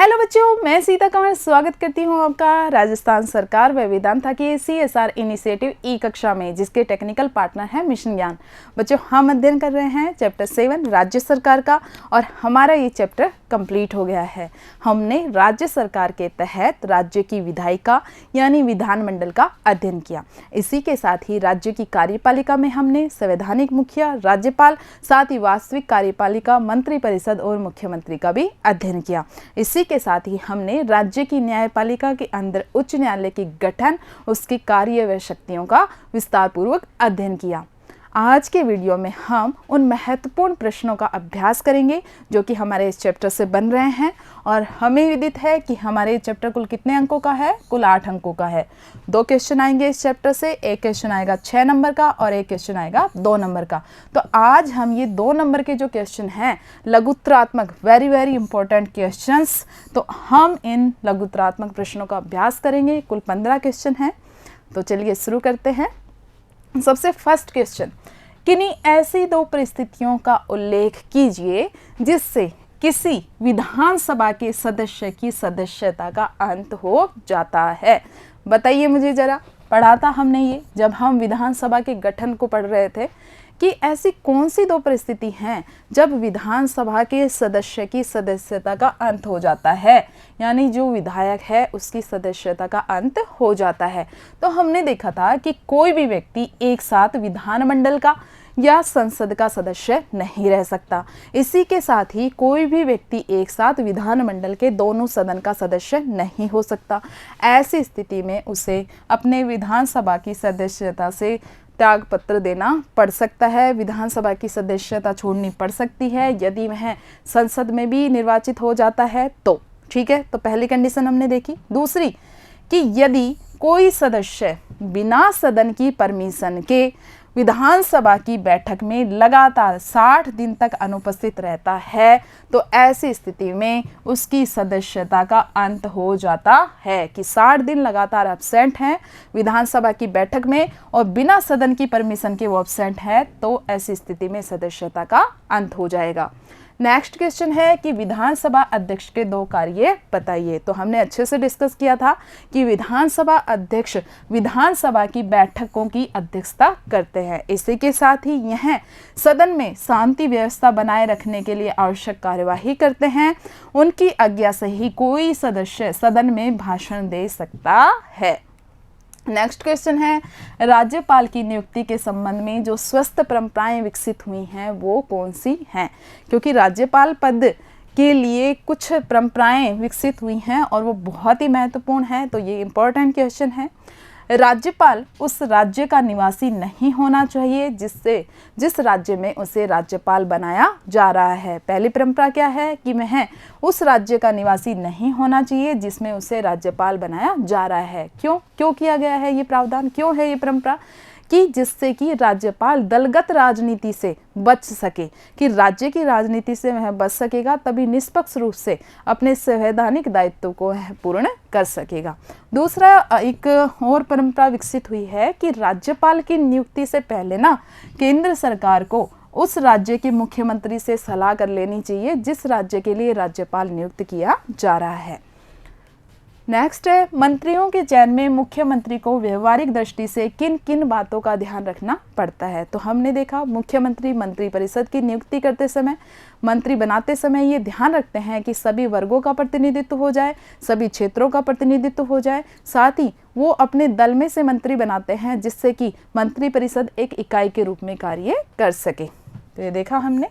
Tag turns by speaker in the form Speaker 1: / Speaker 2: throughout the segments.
Speaker 1: Hello बच्चों, मैं सीता कंवर स्वागत करती हूँ आपका राजस्थान सरकार व वेदांता की CSR इनिशिएटिव ई कक्षा में, जिसके टेक्निकल पार्टनर है मिशन ज्ञान। बच्चों, हम अध्ययन कर रहे हैं चैप्टर 7 राज्य सरकार का और हमारा ये चैप्टर कंप्लीट हो गया है। हमने राज्य सरकार के तहत राज्य की विधायिका यानी विधानमंडल का अध्ययन किया। इसी के साथ ही राज्य की कार्यपालिका में हमने संवैधानिक मुखिया, राज्यपाल, साथ ही वास्तविक कार्यपालिका, मंत्री परिषद और मुख्यमंत्री का भी अध्ययन किया। इसी के साथ ही हमने राज्य की न्यायपालिका के अंदर उच्च न्यायालय की गठन, उसकी कार्य व शक्तियों का विस्तार पूर्वक अध्ययन किया। आज के वीडियो में हम उन महत्वपूर्ण प्रश्नों का अभ्यास करेंगे जो कि हमारे इस चैप्टर से बन रहे हैं और हमें विदित है कि हमारे चैप्टर कुल कितने अंकों का है? कुल 8 अंकों का है। 2 क्वेश्चन आएंगे इस चैप्टर से, एक क्वेश्चन आएगा 6 नंबर का और एक क्वेश्चन आएगा 2 नंबर का। तो आज हम ये 2 नंबर के जो क्वेश्चन हैं, लघुत्तरात्मक, वेरी इंपॉर्टेंट क्वेश्चंस, तो हम इन लघुत्तरात्मक प्रश्नों का अभ्यास करेंगे। कुल 15 क्वेश्चन हैं। तो चलिए शुरू करते हैं। सबसे फर्स्ट क्वेश्चन, किन्हीं ऐसी 2 परिस्थितियों का उल्लेख कीजिए जिससे किसी विधानसभा के सदस्य की सदस्यता का अंत हो जाता है। बताइए मुझे जरा, पढ़ा था हमने ये जब हम विधानसभा के गठन को पढ़ रहे थे कि ऐसी कौन सी 2 परिस्थिति हैं जब विधानसभा के सदस्य की सदस्यता का अंत हो जाता है, यानी जो विधायक है उसकी सदस्यता का अंत हो जाता है। तो हमने देखा था कि कोई भी व्यक्ति एक साथ विधानमंडल का या संसद का सदस्य नहीं रह सकता। इसी के साथ ही कोई भी व्यक्ति एक साथ विधानमंडल के दोनों सदन का सदस्य नहीं हो सकता। ऐसी स्थिति में उसे अपने विधानसभा की सदस्यता से त्याग पत्र देना पड़ सकता है, विधानसभा की सदस्यता छोड़नी पड़ सकती है यदि वह संसद में भी निर्वाचित हो जाता है तो। ठीक है, तो पहली कंडीशन हमने देखी। दूसरी कि यदि कोई सदस्य बिना सदन की परमिशन के विधानसभा की बैठक में लगातार 60 दिन तक अनुपस्थित रहता है तो ऐसी स्थिति में उसकी सदस्यता का अंत हो जाता है कि 60 दिन लगातार एब्सेंट हैं विधानसभा की बैठक में और बिना सदन की परमिशन के वो एब्सेंट है, तो ऐसी स्थिति में सदस्यता का अंत हो जाएगा। नेक्स्ट क्वेश्चन है कि विधानसभा अध्यक्ष के 2 कार्य बताइए। तो हमने अच्छे से डिस्कस किया था कि विधानसभा अध्यक्ष विधानसभा की बैठकों की अध्यक्षता करते हैं। इसी के साथ ही यह सदन में शांति व्यवस्था बनाए रखने के लिए आवश्यक कार्यवाही करते हैं। उनकी आज्ञा से ही कोई सदस्य सदन में भाषण दे सकता है। नेक्स्ट क्वेश्चन है, राज्यपाल की नियुक्ति के संबंध में जो स्वस्थ परंपराएं विकसित हुई हैं वो कौन सी हैं? क्योंकि राज्यपाल पद के लिए कुछ परंपराएं विकसित हुई हैं और वो बहुत ही महत्वपूर्ण है, तो ये इंपॉर्टेंट क्वेश्चन है। राज्यपाल उस राज्य का निवासी नहीं होना चाहिए जिस राज्य में उसे राज्यपाल बनाया जा रहा है। पहली परंपरा क्या है कि वह उस राज्य का निवासी नहीं होना चाहिए जिसमें उसे राज्यपाल बनाया जा रहा है। क्यों किया गया है ये प्रावधान? क्यों है ये परंपरा? कि जिससे कि राज्यपाल दलगत राजनीति से बच सके, कि राज्य की राजनीति से वह बच सकेगा, तभी निष्पक्ष रूप से अपने संवैधानिक दायित्व को वह पूर्ण कर सकेगा। दूसरा, एक और परंपरा विकसित हुई है कि राज्यपाल की नियुक्ति से पहले ना केंद्र सरकार को उस राज्य के मुख्यमंत्री से सलाह कर लेनी चाहिए जिस राज्य के लिए राज्यपाल नियुक्त किया जा रहा है। नेक्स्ट है, मंत्रियों के चयन में मुख्यमंत्री को व्यवहारिक दृष्टि से किन किन बातों का ध्यान रखना पड़ता है? तो हमने देखा मुख्यमंत्री मंत्री परिषद की नियुक्ति करते समय, मंत्री बनाते समय ये ध्यान रखते हैं कि सभी वर्गों का प्रतिनिधित्व हो जाए, सभी क्षेत्रों का प्रतिनिधित्व हो जाए, साथ ही वो अपने दल में से मंत्री बनाते हैं जिससे कि मंत्री परिषद एक इकाई के रूप में कार्य कर सके। तो ये देखा हमने।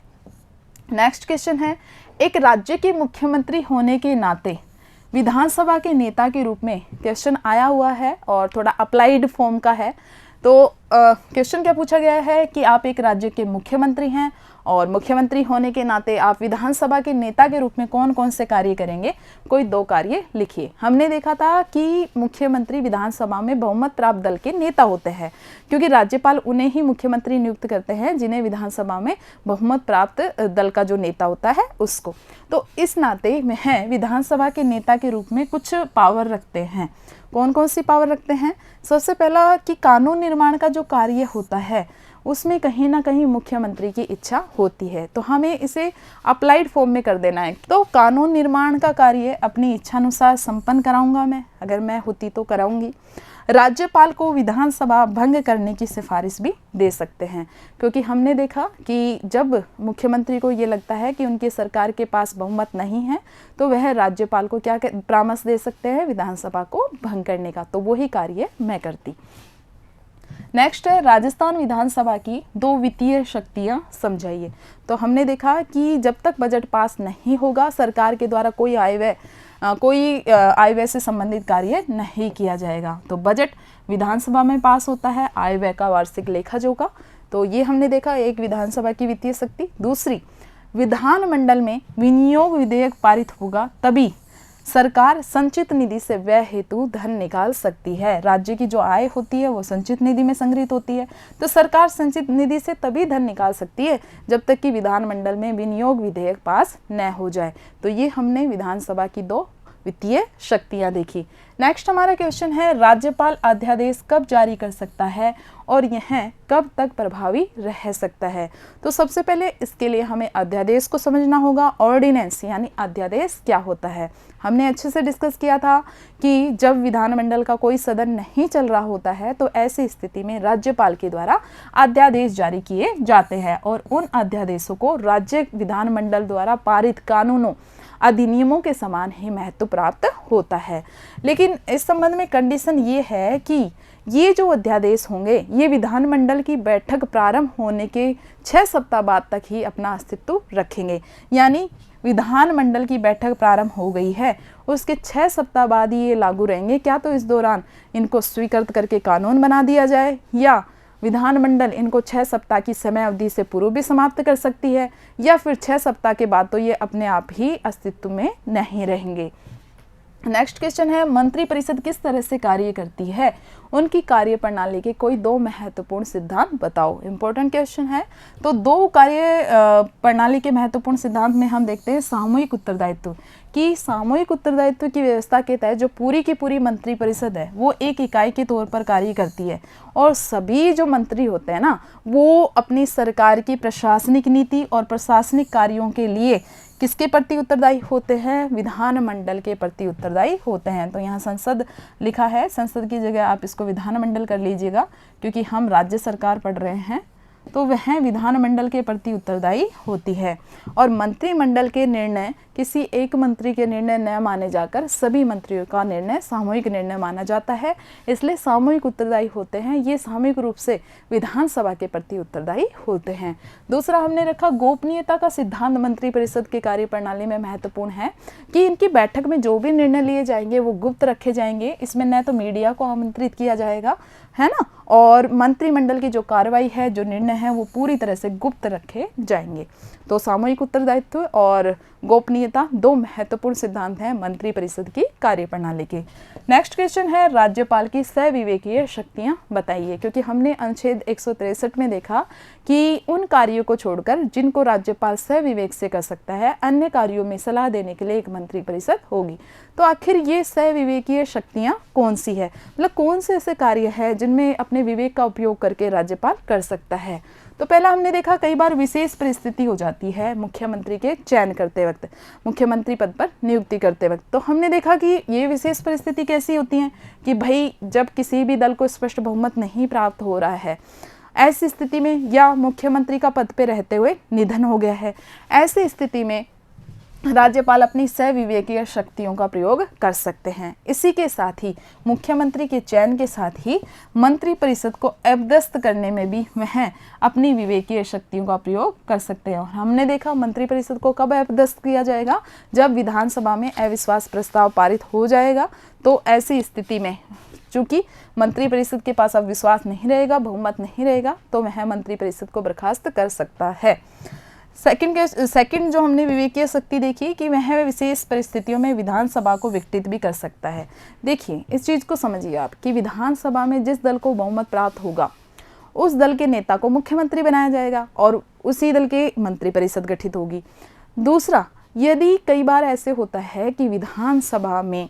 Speaker 1: नेक्स्ट क्वेश्चन है, एक राज्य के मुख्यमंत्री होने के नाते विधानसभा के नेता के रूप में क्वेश्चन आया हुआ है और थोड़ा अप्लाइड फॉर्म का है। तो क्वेश्चन क्या पूछा गया है कि आप एक राज्य के मुख्यमंत्री हैं और मुख्यमंत्री होने के नाते आप विधानसभा के नेता के रूप में कौन कौन से कार्य करेंगे? कोई 2 कार्य लिखिए। हमने देखा था कि मुख्यमंत्री विधानसभा में बहुमत प्राप्त दल के नेता होते हैं, क्योंकि राज्यपाल उन्हें ही मुख्यमंत्री नियुक्त करते हैं जिन्हें विधानसभा में बहुमत प्राप्त दल का जो नेता होता है उसको। तो इस नाते वह विधानसभा के नेता के रूप में कुछ पावर रखते हैं। कौन कौन सी पावर रखते हैं? सबसे पहला कि कानून निर्माण का जो कार्य होता है उसमें कहीं ना कहीं मुख्यमंत्री की इच्छा होती है, तो हमें इसे अप्लाइड फॉर्म में कर देना है। तो कानून निर्माण का कार्य अपनी इच्छानुसार संपन्न कराऊंगा मैं, अगर मैं होती तो कराऊंगी। राज्यपाल को विधानसभा भंग करने की सिफारिश भी दे सकते हैं, क्योंकि हमने देखा कि जब मुख्यमंत्री को ये लगता है कि उनकी सरकार के पास बहुमत नहीं है तो वह राज्यपाल को क्या परामर्श दे सकते हैं, विधानसभा को भंग करने का। तो वही कार्य मैं करती। नेक्स्ट है राजस्थान विधानसभा की 2 वित्तीय शक्तियां समझाइए। तो हमने देखा कि जब तक बजट पास नहीं होगा सरकार के द्वारा कोई आय व्यय से संबंधित कार्य नहीं किया जाएगा। तो बजट विधानसभा में पास होता है, आय व्यय का वार्षिक लेखा जोखा। तो ये हमने देखा एक विधानसभा की वित्तीय शक्ति। दूसरी, विधानमंडल में विनियोग विधेयक पारित होगा तभी सरकार संचित निधि से व्यय हेतु धन निकाल सकती है। राज्य की जो आय होती है वो संचित निधि में संग्रहित होती है, तो सरकार संचित निधि से तभी धन निकाल सकती है जब तक कि विधानमंडल में विनियोग विधेयक पास न हो जाए। तो ये हमने विधानसभा की 2 वित्तीय शक्तियां देखी। नेक्स्ट हमारा क्वेश्चन है राज्यपाल अध्यादेश कब जारी कर सकता है और यह कब तक प्रभावी रह सकता है। तो सबसे पहले इसके लिए हमें अध्यादेश को समझना होगा। ऑर्डिनेंस यानी अध्यादेश क्या होता है, हमने अच्छे से डिस्कस किया था कि जब विधानमंडल का कोई सदन नहीं चल रहा होता है तो ऐसी स्थिति में राज्यपाल के द्वारा अध्यादेश जारी किए जाते हैं और उन अध्यादेशों को राज्य विधानमंडल द्वारा पारित कानूनों अधिनियमों के समान ही महत्व प्राप्त होता है। लेकिन इस संबंध में कंडीशन ये है कि ये जो अध्यादेश होंगे ये विधानमंडल की बैठक प्रारंभ होने के 6 सप्ताह बाद तक ही अपना अस्तित्व रखेंगे। यानी विधानमंडल की बैठक प्रारंभ हो गई है, उसके 6 सप्ताह बाद ही ये लागू रहेंगे। क्या तो इस दौरान इनको स्वीकृत करके कानून बना दिया जाए या विधानमंडल इनको 6 सप्ताह की समय अवधि से पूर्व भी समाप्त कर सकती है, या फिर 6 सप्ताह के बाद तो ये अपने आप ही अस्तित्व में नहीं रहेंगे। नेक्स्ट क्वेश्चन है मंत्रिपरिषद किस तरह से कार्य करती है, उनकी कार्य प्रणाली के कोई 2 महत्वपूर्ण सिद्धांत बताओ। इंपॉर्टेंट क्वेश्चन है। तो 2 कार्य प्रणाली के महत्वपूर्ण सिद्धांत में हम देखते हैं सामूहिक उत्तरदायित्व, कि सामूहिक उत्तरदायित्व की व्यवस्था के तहत जो पूरी की पूरी मंत्रिपरिषद है वो एक इकाई के तौर पर कार्य करती है और सभी जो मंत्री होते हैं ना वो अपनी सरकार की प्रशासनिक नीति और प्रशासनिक कार्यों के लिए किसके प्रति उत्तरदायी होते हैं, विधानमंडल के प्रति उत्तरदायी होते हैं। तो यहाँ संसद लिखा है, संसद की जगह आप इसको विधानमंडल कर लीजिएगा क्योंकि हम राज्य सरकार पढ़ रहे हैं, तो वह विधानमंडल के प्रति उत्तरदायी होती है। और मंत्रिमंडल के निर्णय किसी एक मंत्री के निर्णय न माने जाकर सभी मंत्रियों का निर्णय सामूहिक निर्णय माना जाता है, इसलिए सामूहिक उत्तरदायी होते हैं। ये सामूहिक रूप से विधानसभा के प्रति उत्तरदायी होते हैं। दूसरा हमने रखा गोपनीयता का सिद्धांत मंत्रिपरिषद के कार्य प्रणाली में महत्वपूर्ण है कि इनकी बैठक में जो भी निर्णय लिए जाएंगे वो गुप्त रखे जाएंगे। इसमें न तो मीडिया को आमंत्रित किया जाएगा, है ना, और मंत्रिमंडल की जो कार्रवाई है, जो निर्णय है वो पूरी तरह से गुप्त रखे जाएंगे। तो सामूहिक उत्तरदायित्व और गोपनीयता 2 महत्वपूर्ण सिद्धांत हैं मंत्रिपरिषद की कार्यप्रणाली के। नेक्स्ट क्वेश्चन है राज्यपाल की सविवेकीय शक्तियां बताइए, क्योंकि हमने अनुच्छेद 163 में देखा कि उन कार्यों को छोड़कर जिनको राज्यपाल सविवेक से कर सकता है अन्य कार्यों में सलाह देने के लिए एक मंत्रिपरिषद होगी। तो आखिर ये सविवेकीय शक्तियां कौन सी है, मतलब कौन से ऐसे कार्य है जिनमें अपने विवेक का उपयोग करके राज्यपाल कर सकता है। तो पहला हमने देखा कई बार विशेष परिस्थिति हो जाती है मुख्यमंत्री के चयन करते वक्त, मुख्यमंत्री पद पर नियुक्ति करते वक्त। तो हमने देखा कि ये विशेष परिस्थिति कैसी होती है कि भाई जब किसी भी दल को स्पष्ट बहुमत नहीं प्राप्त हो रहा है, ऐसी स्थिति में, या मुख्यमंत्री का पद पे रहते हुए निधन हो गया है, ऐसी स्थिति में राज्यपाल अपनी सविवेकीय शक्तियों का प्रयोग कर सकते हैं। इसी के साथ ही मुख्यमंत्री के चयन के साथ ही मंत्रिपरिषद को अपदस्थ करने में भी वह अपनी विवेकीय शक्तियों का प्रयोग कर सकते हैं। और हमने देखा मंत्रिपरिषद को कब अपदस्थ किया जाएगा, जब विधानसभा में अविश्वास प्रस्ताव पारित हो जाएगा। तो ऐसी स्थिति में चूंकि मंत्रिपरिषद के पास अब विश्वास नहीं रहेगा, बहुमत नहीं रहेगा, तो वह मंत्रिपरिषद को बर्खास्त कर सकता है। सेकंड जो हमने विवेकीय शक्ति देखी कि वह विशेष परिस्थितियों में विधानसभा को विघटित भी कर सकता है। देखिए इस चीज़ को समझिए आप कि विधानसभा में जिस दल को बहुमत प्राप्त होगा उस दल के नेता को मुख्यमंत्री बनाया जाएगा और उसी दल के मंत्रिपरिषद गठित होगी। दूसरा, यदि कई बार ऐसे होता है कि विधानसभा में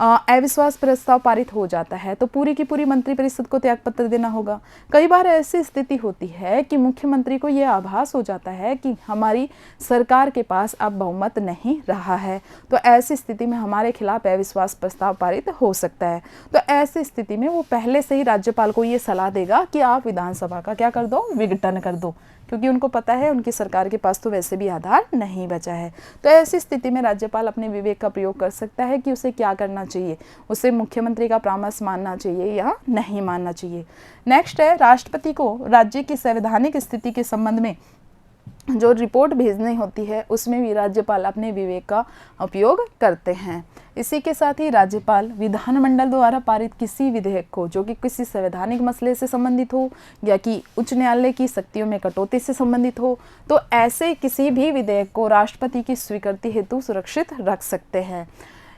Speaker 1: अविश्वास प्रस्ताव पारित हो जाता है तो पूरी की पूरी मंत्रिपरिषद को त्यागपत्र देना होगा। कई बार ऐसी स्थिति होती है कि मुख्यमंत्री को यह आभास हो जाता है कि हमारी सरकार के पास अब बहुमत नहीं रहा है, तो ऐसी स्थिति में हमारे खिलाफ अविश्वास प्रस्ताव पारित हो सकता है। तो ऐसी स्थिति में वो पहले से ही राज्यपाल को ये सलाह देगा कि आप विधानसभा का क्या कर दो, विघटन कर दो, क्योंकि उनको पता है उनकी सरकार के पास तो वैसे भी आधार नहीं बचा है। तो ऐसी स्थिति में राज्यपाल अपने विवेक का प्रयोग कर सकता है कि उसे क्या करना चाहिए, उसे मुख्यमंत्री का परामर्श मानना चाहिए या नहीं मानना चाहिए। नेक्स्ट है, राष्ट्रपति को राज्य की संवैधानिक स्थिति के संबंध में जो रिपोर्ट भेजनी होती है उसमें भी राज्यपाल अपने विवेक का उपयोग करते हैं। इसी के साथ ही राज्यपाल विधानमंडल द्वारा पारित किसी विधेयक को जो कि किसी संवैधानिक मसले से संबंधित हो या कि उच्च न्यायालय की शक्तियों में कटौती से संबंधित हो, तो ऐसे किसी भी विधेयक को राष्ट्रपति की स्वीकृति हेतु सुरक्षित रख सकते हैं।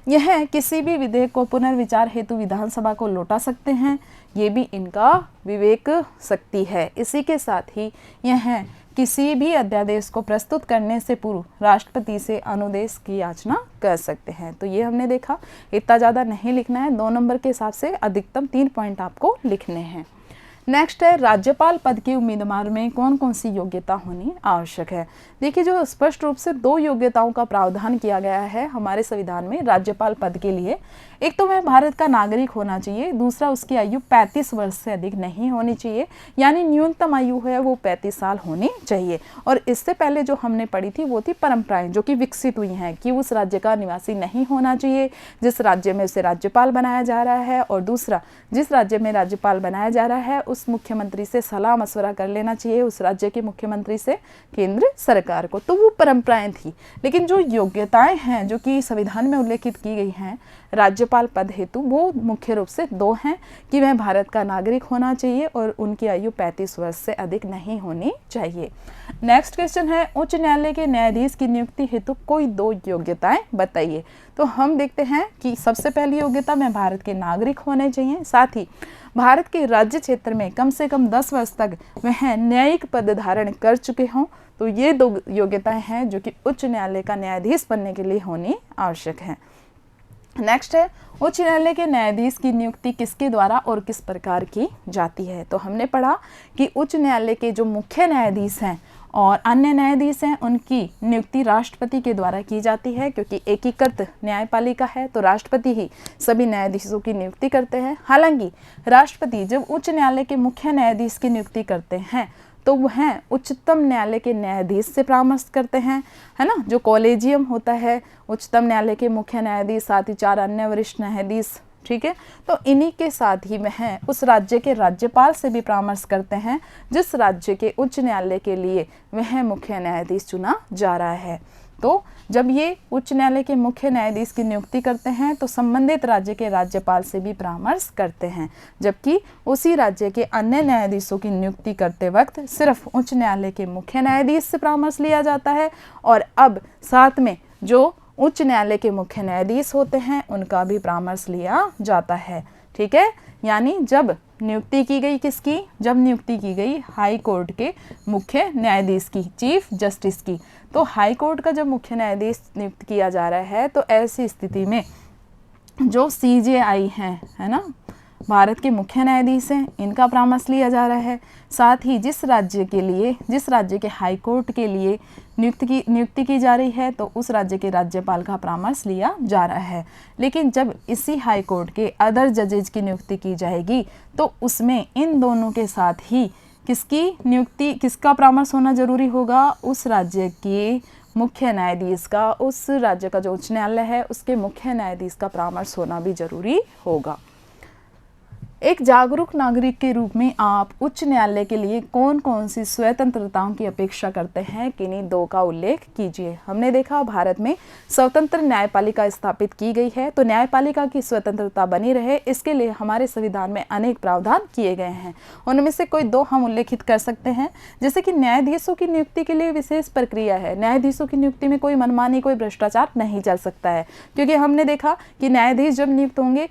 Speaker 1: यह किसी भी विधेयक को पुनर्विचार हेतु विधानसभा को लौटा सकते हैं, ये भी इनका विवेक शक्ति है। इसी के साथ ही यह किसी भी अध्यादेश को प्रस्तुत करने से पूर्व राष्ट्रपति से अनुदेश की याचना कर सकते हैं। तो ये हमने देखा, इतना ज़्यादा नहीं लिखना है, 2 नंबर के हिसाब से अधिकतम 3 पॉइंट आपको लिखने हैं। नेक्स्ट है, राज्यपाल पद के उम्मीदवार में कौन कौन सी योग्यता होनी आवश्यक है। देखिए, जो स्पष्ट रूप से 2 योग्यताओं का प्रावधान किया गया है हमारे संविधान में राज्यपाल पद के लिए। एक तो वह भारत का नागरिक होना चाहिए, दूसरा उसकी आयु 35 वर्ष से अधिक नहीं होनी चाहिए, यानी न्यूनतम आयु है वो 35 साल होनी चाहिए। और इससे पहले जो हमने पढ़ी थी वो थी परंपराएं जो कि विकसित हुई हैं कि उस राज्य का निवासी नहीं होना चाहिए जिस राज्य में उसे राज्यपाल बनाया जा रहा है, और दूसरा जिस राज्य में राज्यपाल बनाया जा रहा है उस मुख्यमंत्री से सलाह मशवरा कर लेना चाहिए, उस राज्य के मुख्यमंत्री से केंद्र सरकार को। तो वो परंपराएं थी। लेकिन जो योग्यताएं हैं जो कि संविधान में उल्लेखित की गई हैं राज्यपाल पद हेतु, वो मुख्य रूप से 2 हैं कि वह भारत का नागरिक होना चाहिए और उनकी आयु 35 वर्ष से अधिक नहीं होनी चाहिए। नेक्स्ट क्वेश्चन है, उच्च न्यायालय के न्यायाधीश की नियुक्ति हेतु कोई 2 योग्यताएं बताइए। तो हम देखते हैं कि सबसे पहली योग्यता में भारत के नागरिक होने चाहिए, साथ ही भारत के राज्य क्षेत्र में कम से कम 10 वर्ष तक वह न्यायिक पद धारण कर चुके हों। तो ये 2 योग्यताएं हैं जो कि उच्च न्यायालय का न्यायाधीश बनने के लिए होनी आवश्यक है। नेक्स्ट है, उच्च न्यायालय के न्यायाधीश की नियुक्ति किसके द्वारा और किस प्रकार की जाती है। तो हमने पढ़ा कि उच्च न्यायालय के जो मुख्य न्यायाधीश हैं और अन्य न्यायाधीश हैं उनकी नियुक्ति राष्ट्रपति के द्वारा की जाती है, क्योंकि एकीकृत न्यायपालिका है तो राष्ट्रपति ही सभी न्यायाधीशों की नियुक्ति करते हैं। हालांकि राष्ट्रपति जब उच्च न्यायालय के मुख्य न्यायाधीश की नियुक्ति करते हैं तो वह उच्चतम न्यायालय के न्यायाधीश से परामर्श करते हैं, है ना। जो कॉलेजियम होता है उच्चतम न्यायालय के मुख्य न्यायाधीश, साथ ही 4 अन्य वरिष्ठ न्यायाधीश, ठीक है। तो इन्हीं के साथ ही वह उस राज्य के राज्यपाल से भी परामर्श करते हैं जिस राज्य के उच्च न्यायालय के लिए वह मुख्य न्यायाधीश चुना जा रहा है। तो जब ये उच्च न्यायालय के मुख्य न्यायाधीश की नियुक्ति करते हैं तो संबंधित राज्य के राज्यपाल से भी परामर्श करते हैं, जबकि उसी राज्य के अन्य न्यायाधीशों की नियुक्ति करते वक्त सिर्फ उच्च न्यायालय के मुख्य न्यायाधीश से परामर्श लिया जाता है। और अब साथ में जो उच्च न्यायालय के मुख्य न्यायाधीश होते हैं उनका भी परामर्श लिया जाता है, ठीक है। यानी जब नियुक्ति की गई किसकी, जब नियुक्ति की गई हाई कोर्ट के मुख्य न्यायाधीश की, चीफ जस्टिस की, तो हाई कोर्ट का जब मुख्य न्यायाधीश नियुक्त किया जा रहा है तो ऐसी स्थिति में जो CJI हैं, है ना, भारत के मुख्य न्यायाधीश हैं, इनका परामर्श लिया जा रहा है। साथ ही जिस राज्य के हाई कोर्ट के लिए नियुक्ति की जा रही है तो उस राज्य के राज्यपाल का परामर्श लिया जा रहा है। लेकिन जब इसी हाई कोर्ट के अदर जजेज की नियुक्ति की जाएगी तो उसमें इन दोनों के साथ ही किसका परामर्श होना जरूरी होगा, उस राज्य के मुख्य न्यायाधीश का, उस राज्य का जो उच्च न्यायालय है उसके मुख्य न्यायाधीश का परामर्श होना भी जरूरी होगा। एक जागरूक नागरिक के रूप में आप उच्च न्यायालय के लिए कौन कौन सी स्वतंत्रताओं की अपेक्षा करते हैं, किन्हीं 2 का उल्लेख कीजिए। हमने देखा भारत में स्वतंत्र न्यायपालिका स्थापित की गई है, तो न्यायपालिका की स्वतंत्रता बनी रहे इसके लिए हमारे संविधान में अनेक प्रावधान किए गए हैं। उनमें से कोई 2 हम उल्लेखित कर सकते हैं, जैसे कि न्यायाधीशों की नियुक्ति के लिए विशेष प्रक्रिया है। न्यायाधीशों की नियुक्ति में कोई मनमानी, कोई भ्रष्टाचार नहीं चल सकता है, क्योंकि हमने देखा कि न्यायाधीश जब नियुक्त होंगे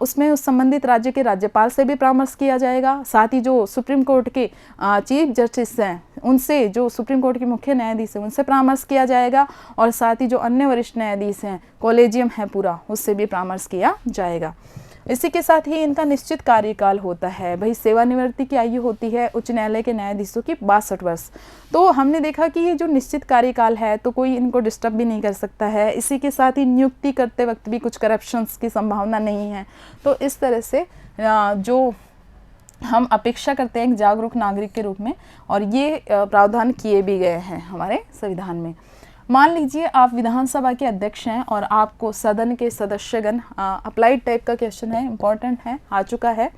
Speaker 1: उसमें उस संबंधित राज्य के राज्यपाल राज्यपाल से भी परामर्श किया जाएगा। साथ ही जो सुप्रीम कोर्ट के चीफ जस्टिस हैं उनसे, जो सुप्रीम कोर्ट के मुख्य न्यायाधीश हैं उनसे परामर्श किया जाएगा, और साथ ही जो अन्य वरिष्ठ न्यायाधीश हैं, कॉलेजियम है पूरा, उससे भी परामर्श किया जाएगा। इसी के साथ ही इनका निश्चित कार्यकाल होता है। भाई सेवानिवृत्ति की आयु होती है उच्च न्यायालय के न्यायाधीशों की 62 वर्ष। तो हमने देखा कि ये जो निश्चित कार्यकाल है तो कोई इनको डिस्टर्ब भी नहीं कर सकता है। इसी के साथ ही नियुक्ति करते वक्त भी कुछ करप्शंस की संभावना नहीं है। तो इस तरह से जो हम अपेक्षा करते हैं एक जागरूक नागरिक के रूप में, और ये प्रावधान किए भी गए हैं हमारे संविधान में। मान लीजिए आप विधानसभा के अध्यक्ष हैं और आपको सदन के सदस्यगण, अप्लाइड टाइप का क्वेश्चन है, इंपॉर्टेंट है, आ चुका है।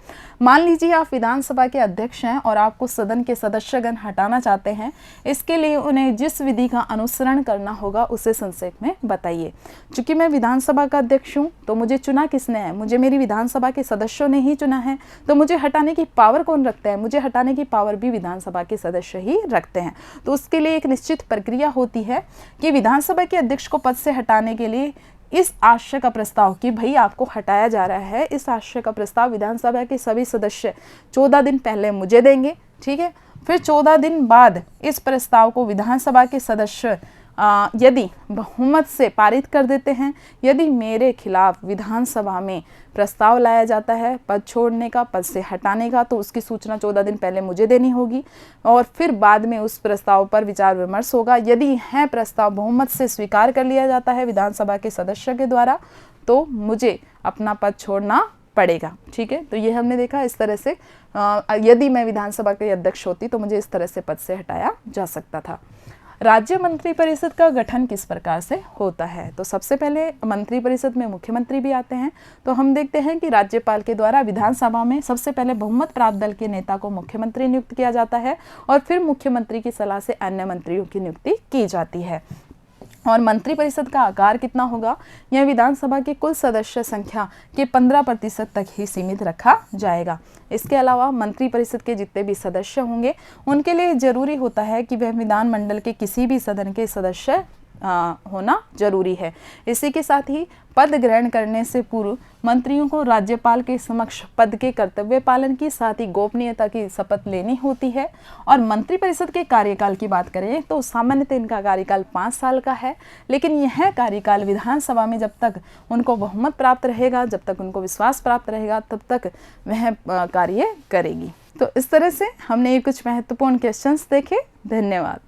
Speaker 1: मान लीजिए आप विधानसभा के अध्यक्ष हैं और आपको सदन के सदस्यगण हटाना चाहते हैं। इसके लिए उन्हें जिस विधि का अनुसरण करना होगा उसे संक्षेप में बताइए। चूंकि मैं विधानसभा का अध्यक्ष हूँ तो मुझे चुना किसने है? मुझे मेरी विधानसभा के सदस्यों ने ही चुना है। तो मुझे हटाने की पावर कौन रखता है? मुझे हटाने की पावर भी विधानसभा के सदस्य ही रखते हैं। तो उसके लिए एक निश्चित प्रक्रिया होती है कि विधानसभा के अध्यक्ष को पद से हटाने के लिए इस आशय का प्रस्ताव कि भाई आपको हटाया जा रहा है, इस आशय का प्रस्ताव विधानसभा के सभी सदस्य 14 दिन पहले मुझे देंगे, ठीक है। फिर 14 दिन बाद इस प्रस्ताव को विधानसभा के सदस्य यदि बहुमत से पारित कर देते हैं, यदि मेरे खिलाफ विधानसभा में प्रस्ताव लाया जाता है पद छोड़ने का, पद से हटाने का, तो उसकी सूचना 14 दिन पहले मुझे देनी होगी, और फिर बाद में उस प्रस्ताव पर विचार विमर्श होगा। यदि यह प्रस्ताव बहुमत से स्वीकार कर लिया जाता है विधानसभा के सदस्य के द्वारा, तो मुझे अपना पद छोड़ना पड़ेगा, ठीक है। तो ये हमने देखा इस तरह से यदि मैं विधानसभा के अध्यक्ष होती तो मुझे इस तरह से पद से हटाया जा सकता था। राज्य मंत्रिपरिषद का गठन किस प्रकार से होता है? तो सबसे पहले मंत्रिपरिषद में मुख्यमंत्री भी आते हैं। तो हम देखते हैं कि राज्यपाल के द्वारा विधानसभा में सबसे पहले बहुमत प्राप्त दल के नेता को मुख्यमंत्री नियुक्त किया जाता है, और फिर मुख्यमंत्री की सलाह से अन्य मंत्रियों की नियुक्ति की जाती है। और मंत्रिपरिषद का आकार कितना होगा? यह विधानसभा की कुल सदस्य संख्या के 15% तक ही सीमित रखा जाएगा। इसके अलावा मंत्रिपरिषद के जितने भी सदस्य होंगे उनके लिए जरूरी होता है कि वह विधानमंडल के किसी भी सदन के सदस्य होना जरूरी है। इसी के साथ ही पद ग्रहण करने से पूर्व मंत्रियों को राज्यपाल के समक्ष पद के कर्तव्य पालन की, साथ ही गोपनीयता की शपथ लेनी होती है। और मंत्रिपरिषद के कार्यकाल की बात करें तो सामान्यतः इनका कार्यकाल 5 साल का है, लेकिन यह कार्यकाल विधानसभा में जब तक उनको बहुमत प्राप्त रहेगा, जब तक उनको विश्वास प्राप्त रहेगा, तब तक वह कार्य करेगी। तो इस तरह से हमने कुछ महत्वपूर्ण क्वेश्चंस देखे। धन्यवाद।